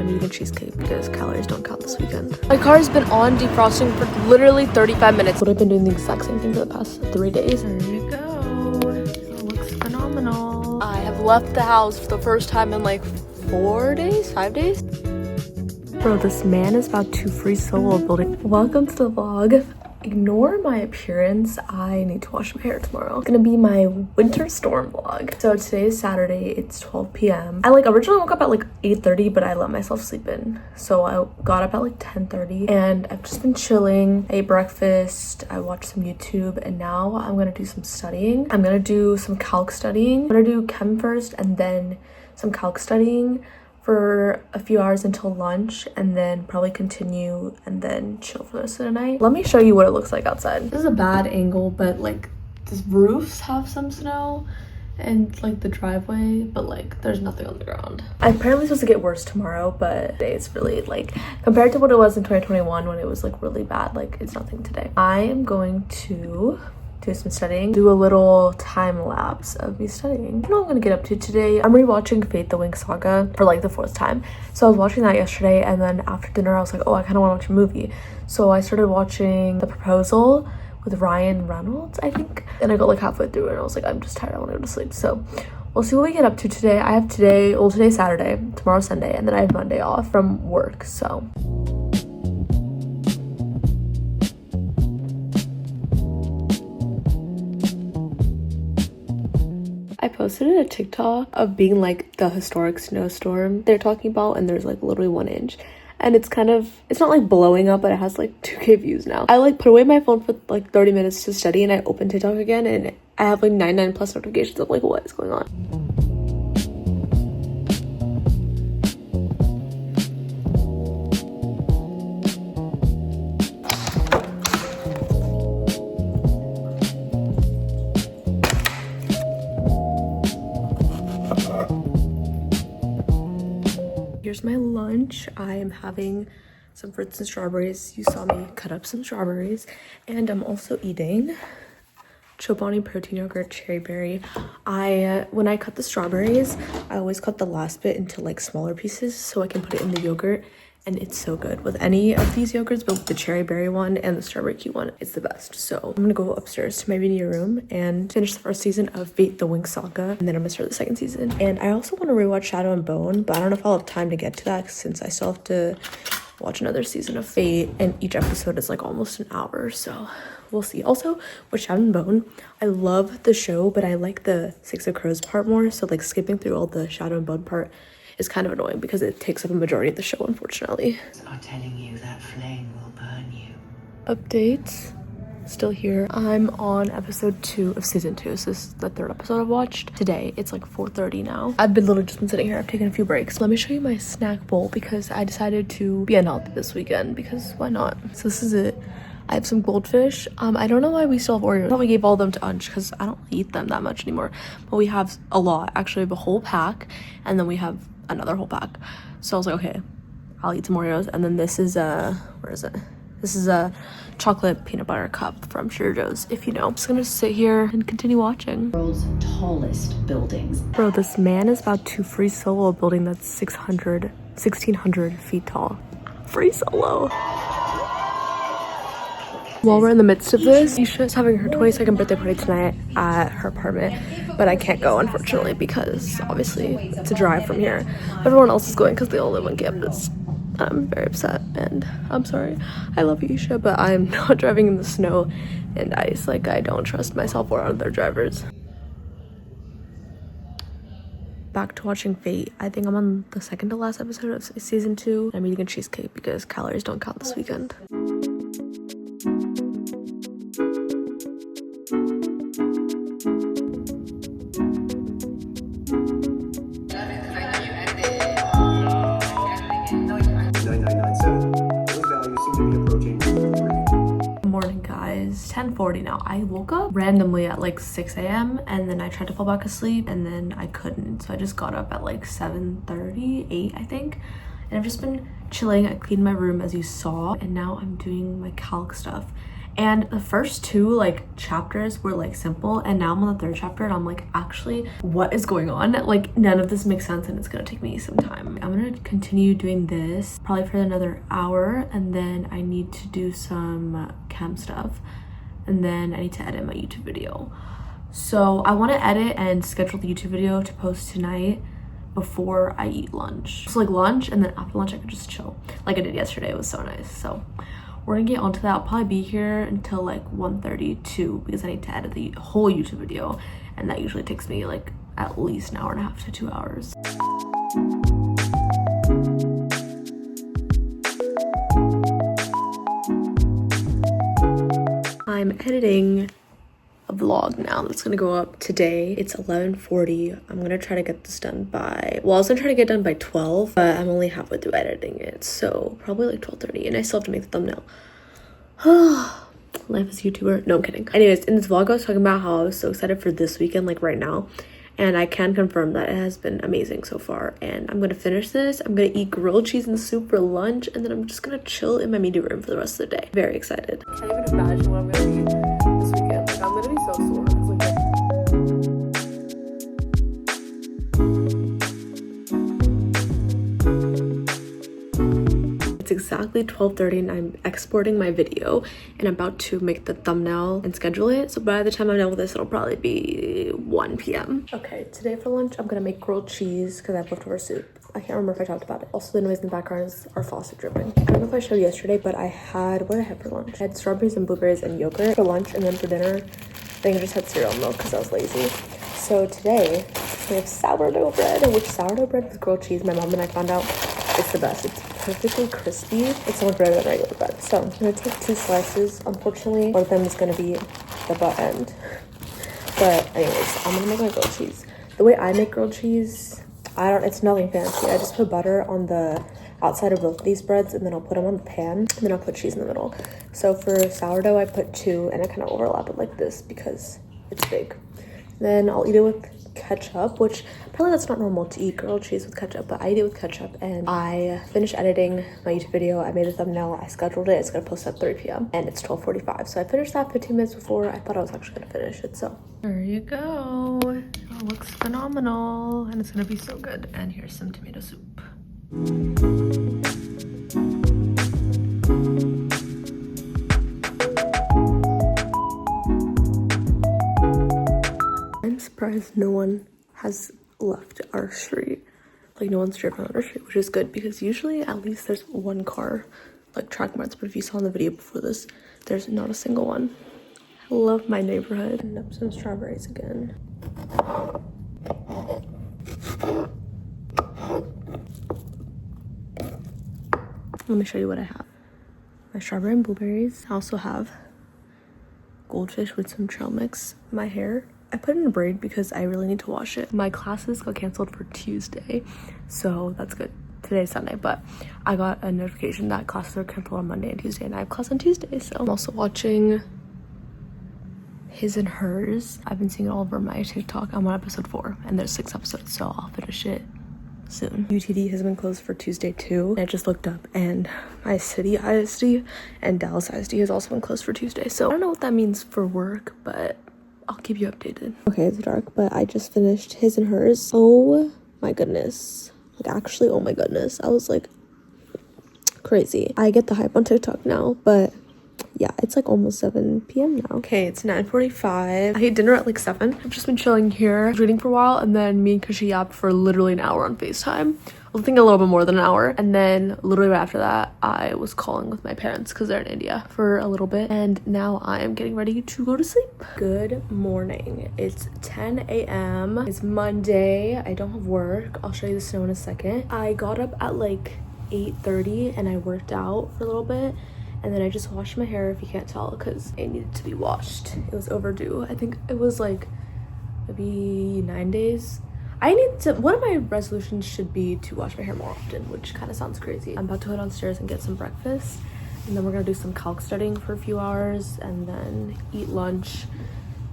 I'm eating cheesecake because calories don't count this weekend. My car has been on defrosting for literally 35 minutes. But I've been doing the exact same thing for the past 3 days. There you go. It looks phenomenal. I have left the house for the first time in like 4 days, 5 days. Bro, this man is about to free solo building. Welcome to the vlog. Ignore my appearance. I need to wash my hair tomorrow. It's gonna be my winter storm vlog. So today is Saturday. It's 12 p.m. I originally woke up at 8:30, but I let myself sleep in. So I got up at 10:30 and I've just been chilling. I ate breakfast. I watched some YouTube and now I'm gonna do some studying. I'm gonna do some calc studying. I'm gonna do chem first and then some calc studying for a few hours until lunch, and then probably continue and then chill for the rest of the night. Let me show you what it looks like outside. This is a bad angle, but these roofs have some snow and the driveway, but there's nothing on the ground. Apparently it's supposed to get worse tomorrow, but today it's really compared to what it was in 2021 when it was really bad, it's nothing today. I am going to do some studying, do a little time lapse of me studying. I don't know what I'm gonna get up to today. I'm rewatching Fate the Winx Saga for the 4th time. So I was watching that yesterday, and then after dinner I was like, oh, I kind of want to watch a movie. So I started watching The Proposal with Ryan Reynolds, I think. And I got halfway through and I was like, I'm just tired, I want to go to sleep. So we'll see what we get up to today. I have today's Saturday, tomorrow's Sunday, and then I have Monday off from work, so. I posted a TikTok of being the historic snowstorm they're talking about, and there's literally 1 inch, and it's not blowing up, but it has 2K views now. I put away my phone for 30 minutes to study, and I opened TikTok again, and I have 99 plus notifications of what is going on. Here's my lunch. I am having some fruits and strawberries. You saw me cut up some strawberries. And I'm also eating Chobani protein yogurt, cherry berry. When I cut the strawberries, I always cut the last bit into smaller pieces so I can put it in the yogurt. And it's so good with any of these yogurts, but with the cherry berry one and the strawberry key one, it's the best. So I'm gonna go upstairs to my media room and finish the 1st season of Fate the Winx Saga, and then I'm gonna start the 2nd season. And I also want to rewatch Shadow and Bone, but I don't know if I'll have time to get to that since I still have to watch another season of Fate, and each episode is almost an hour, so we'll see. Also, with Shadow and Bone, I love the show, but I like the Six of Crows part more, so skipping through all the Shadow and Bone part is kind of annoying because it takes up a majority of the show, unfortunately. Are telling you that flame will burn you. Updates. Still here. I'm on episode 2 of season 2. So this is the 3rd episode I've watched. Today, it's 4:30 now. I've literally just been sitting here. I've taken a few breaks. Let me show you my snack bowl because I decided to be unhealthy this weekend because why not? So this is it. I have some goldfish. I don't know why we still have Oreos. I probably gave all of them to Unch because I don't eat them that much anymore. But we have a lot. Actually, we have a whole pack, and then we have another whole pack. So I was like, okay, I'll eat some Oreos. And then this is where is it? This is a chocolate peanut butter cup from Trader Joe's, if you know. I'm just gonna sit here and continue watching. World's tallest buildings. Bro, this man is about to free solo a building that's 1,600 feet tall. Free solo. While we're in the midst of this, Isha's having her 22nd birthday party tonight at her apartment, but I can't go, unfortunately, because obviously it's a drive from here. Everyone else is going because they all live on campus. I'm very upset, and I'm sorry. I love you, Isha, but I'm not driving in the snow and ice. I don't trust myself or other drivers. Back to watching Fate. I think I'm on the 2nd to last episode of season 2. I'm eating a cheesecake because calories don't count this weekend. Morning, guys. 10:40 now. I woke up randomly at 6 a.m. and then I tried to fall back asleep and then I couldn't, so I just got up at 7:30, 8 I think, and I've just been chilling. I cleaned my room as you saw, and now I'm doing my calc stuff. And the first two like chapters were like simple, and now I'm on the third chapter and I'm like, actually, what is going on? Like none of this makes sense and it's gonna take me some time. I'm gonna continue doing this probably for another hour, and then I need to do some chem stuff, and then I need to edit my YouTube video. So I want to edit and schedule the YouTube video to post tonight before I eat lunch. So like lunch, and then after lunch I could just chill like I did yesterday. It was so nice. So we're gonna get onto that. I'll probably be here until like 1:32 because I need to edit the whole YouTube video, and that usually takes me like at least an hour and a half to 2 hours. I'm editing a vlog now that's gonna go up today. It's 11:40. I'm gonna try to get this done by, well, I was gonna try to get done by 12, but I'm only halfway through editing it, so probably like 12:30, and I still have to make the thumbnail. Life as a YouTuber. No, I'm kidding. Anyways, in this vlog I was talking about how I was so excited for this weekend, like right now, and I can confirm that it has been amazing so far. And I'm gonna finish this. I'm gonna eat grilled cheese and soup for lunch, and then I'm just gonna chill in my media room for the rest of the day. Very excited. I can't even imagine what I'm gonna eat this weekend. Like I'm gonna be so sore. It's exactly 12:30 and I'm exporting my video and I'm about to make the thumbnail and schedule it. So by the time I'm done with this, it'll probably be 1 p.m. Okay, today for lunch, I'm gonna make grilled cheese because I have leftover soup. I can't remember if I talked about it. Also, the noise in the background is our faucet dripping. I don't know if I showed you yesterday, but I had, what did I have for lunch? I had strawberries and blueberries and yogurt for lunch, and then for dinner, I think I just had cereal and milk because I was lazy. So today, we have sourdough bread, which sourdough bread with grilled cheese, my mom and I found out it's the best. It's perfectly crispy. It's so much better than regular bread. So I'm gonna take 2 slices. Unfortunately, one of them is gonna be the butt end. But anyways, I'm gonna make my grilled cheese. The way I make grilled cheese, it's nothing fancy. I just put butter on the outside of both of these breads, and then I'll put them on the pan, and then I'll put cheese in the middle. So for sourdough, I put 2, and I kind of overlap it like this because it's big. Then I'll eat it with ketchup, which apparently that's not normal to eat grilled cheese with ketchup, but I eat it with ketchup. And I finished editing my YouTube video. I made the thumbnail, I scheduled it. It's gonna post at 3 p.m. and it's 12:45. So I finished that 15 minutes before I thought I was actually gonna finish it. So there you go. It looks phenomenal and it's gonna be so good. And here's some tomato soup. I'm surprised no one has left our street. Like no one's driven on our street, which is good because usually at least there's one car, like track marks. But if you saw in the video before this, there's not a single one. I love my neighborhood. End up some strawberries again. Let me show you what I have. My strawberry and blueberries. I also have goldfish with some trail mix. My hair, I put it in a braid because I really need to wash it. My classes got canceled for Tuesday, so that's good. Today's Sunday, but I got a notification that classes are canceled on Monday and Tuesday, and I have class on Tuesday. So I'm also watching His and Hers. I've been seeing it all over my TikTok. I'm on episode 4 and there's 6 episodes, so I'll finish it soon. UTD has been closed for Tuesday too. I just looked up and my city ISD and Dallas ISD has also been closed for Tuesday. So I don't know what that means for work, but I'll keep you updated. Okay, it's dark, but I just finished His and Hers. Oh my goodness. Like actually, oh my goodness. I was like crazy. I get the hype on TikTok now, but yeah, it's like almost 7 p.m. now. Okay, it's 9:45. I ate dinner at like 7. I've just been chilling here, reading for a while, and then me and Kushi yapped for literally an hour on FaceTime. I think a little bit more than an hour. And then literally right after that, I was calling with my parents because they're in India for a little bit. And now I am getting ready to go to sleep. Good morning. It's 10 a.m. It's Monday. I don't have work. I'll show you the snow in a second. I got up at like 8:30 and I worked out for a little bit. And then I just washed my hair, if you can't tell, because it needed to be washed. It was overdue. I think it was like maybe 9 days. I need to, one of my resolutions should be to wash my hair more often, which kind of sounds crazy. I'm about to go downstairs and get some breakfast. And then we're gonna do some calc studying for a few hours and then eat lunch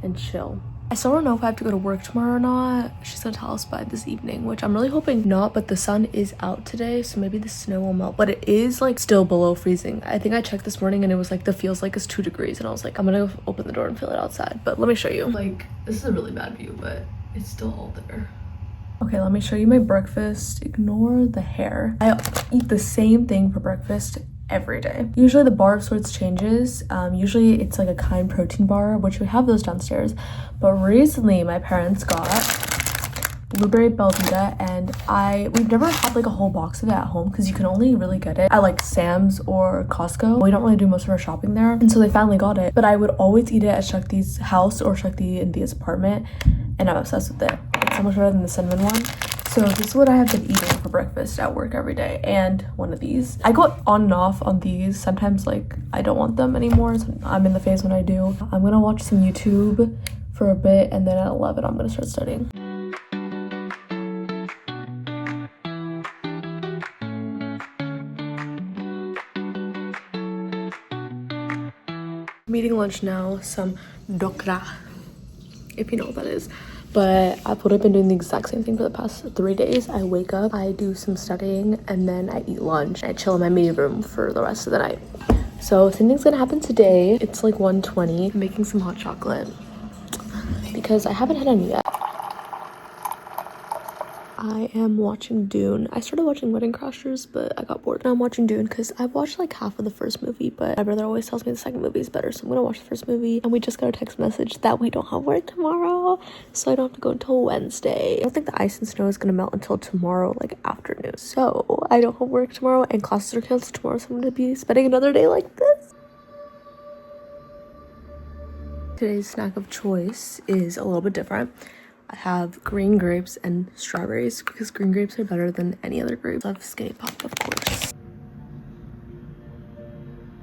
and chill. I still don't know if I have to go to work tomorrow or not. She's gonna tell us by this evening, which I'm really hoping not, but the sun is out today, so maybe the snow will melt. But it is like still below freezing. I think I checked this morning and it was like the feels like it's 2 degrees, and I was like, I'm gonna open the door and feel it outside. But let me show you. Like, this is a really bad view, but it's still all there. Okay, let me show you my breakfast. Ignore the hair. I eat the same thing for breakfast every day. Usually the bar of sorts changes. Usually it's like a Kind protein bar, which we have those downstairs. But recently my parents got blueberry Belvita, and we've never had like a whole box of it at home because you can only really get it at like Sam's or Costco. We don't really do most of our shopping there, and so they finally got it. But I would always eat it at Shakti's house or Shakti and Dia's apartment, and I'm obsessed with it. It's so much better than the cinnamon one. So this is what I have been eating for breakfast at work every day, and one of these. I go on and off on these. Sometimes like I don't want them anymore, so I'm in the phase when I do. I'm gonna watch some YouTube for a bit, and then at 11 I'm gonna start studying. I'm eating lunch now, some dokra, if you know what that is. But I've been doing the exact same thing for the past 3 days. I wake up, I do some studying, and then I eat lunch. I chill in my meeting room for the rest of the night. So same thing's gonna happen today. It's like 1:20. I'm making some hot chocolate because I haven't had any yet. I am watching Dune. I started watching Wedding Crashers, but I got bored. Now I'm watching Dune because I've watched like half of the first movie, but my brother always tells me the second movie is better, so I'm gonna watch the first movie. And we just got a text message that we don't have work tomorrow, so I don't have to go until Wednesday. I don't think the ice and snow is gonna melt until tomorrow, like afternoon. So I don't have work tomorrow, and classes are canceled tomorrow, so I'm gonna be spending another day like this. Today's snack of choice is a little bit different. I have green grapes and strawberries because green grapes are better than any other grapes. I love Skinny Pop, of course.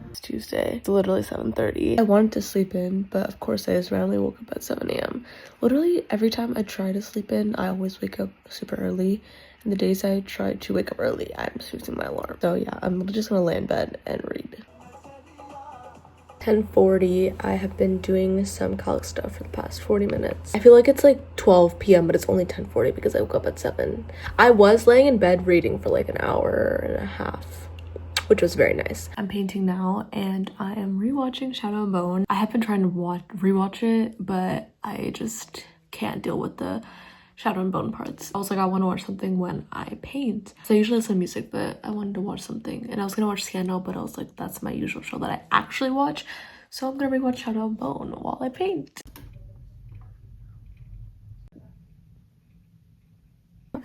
It's Tuesday. It's literally 7:30. I wanted to sleep in, but of course I just randomly woke up at 7 a.m. Literally every time I try to sleep in, I always wake up super early. And the days I try to wake up early, I'm snoozing my alarm. So yeah, I'm just gonna lay in bed and read. 10:40. I have been doing some calc stuff for the past 40 minutes. I feel like it's like 12 p.m. but it's only 10:40 because I woke up at 7. I was laying in bed reading for like an hour and a half, which was very nice. I'm painting now and I am rewatching Shadow and Bone. I have been trying to rewatch it, but I just can't deal with the Shadow and Bone parts. I was like, I want to watch something when I paint. So I usually listen to music, but I wanted to watch something. And I was gonna watch Scandal, but I was like, that's my usual show that I actually watch. So I'm gonna rewatch Shadow and Bone while I paint.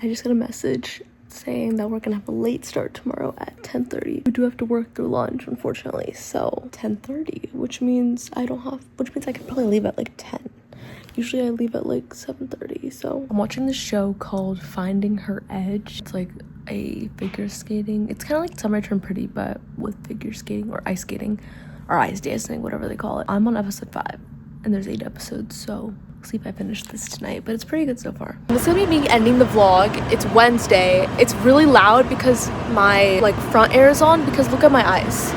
I just got a message saying that we're gonna have a late start tomorrow at 10:30. We do have to work through lunch, unfortunately. So 10:30, which means I could probably leave at like 10. Usually I leave at like 7:30, so I'm watching this show called Finding Her Edge. It's like a figure skating. It's kind of like Summer Turned Pretty, but with figure skating or ice skating or ice dancing, whatever they call it. I'm on episode 5, and there's 8 episodes, so we'll see if I finish this tonight, but it's pretty good so far. This is gonna be me ending the vlog. It's Wednesday. It's really loud because my like front air is on because look at my eyes.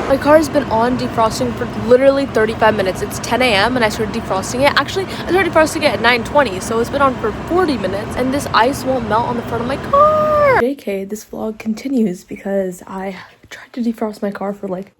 My car has been on defrosting for literally 35 minutes. It's 10 a.m. and I started defrosting it. Actually, I started defrosting it at 9:20, so it's been on for 40 minutes. And this ice won't melt on the front of my car. JK, this vlog continues because I tried to defrost my car for like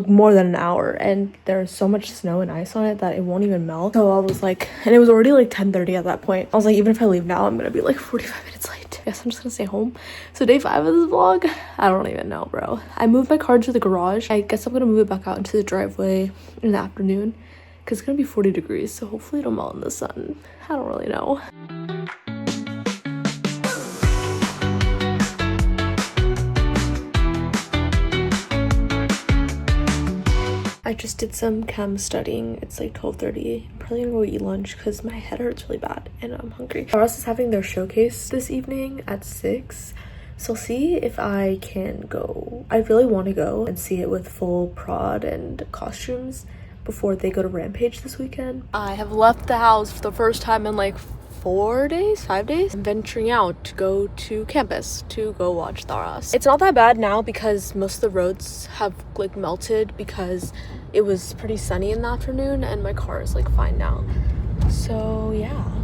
more than an hour, and there's so much snow and ice on it that it won't even melt. So I was like, and it was already like 10:30 at that point. I was like, even if I leave now, I'm gonna be like 45 minutes late. I guess I'm just gonna stay home. So day 5 of this vlog, I don't even know, bro. I moved my car to the garage. I guess I'm gonna move it back out into the driveway in the afternoon because it's gonna be 40 degrees, so hopefully it'll melt in the sun. I don't really know. I just did some chem studying. It's like 12:30. I'm probably gonna go eat lunch because my head hurts really bad and I'm hungry. Ross is having their showcase this evening at 6. So I'll see if I can go. I really want to go and see it with full prod and costumes before they go to Rampage this weekend. I have left the house for the first time in like 5 days. I'm venturing out to go to campus to go watch Taras. It's not that bad now because most of the roads have like melted because it was pretty sunny in the afternoon, and my car is like fine now. So yeah.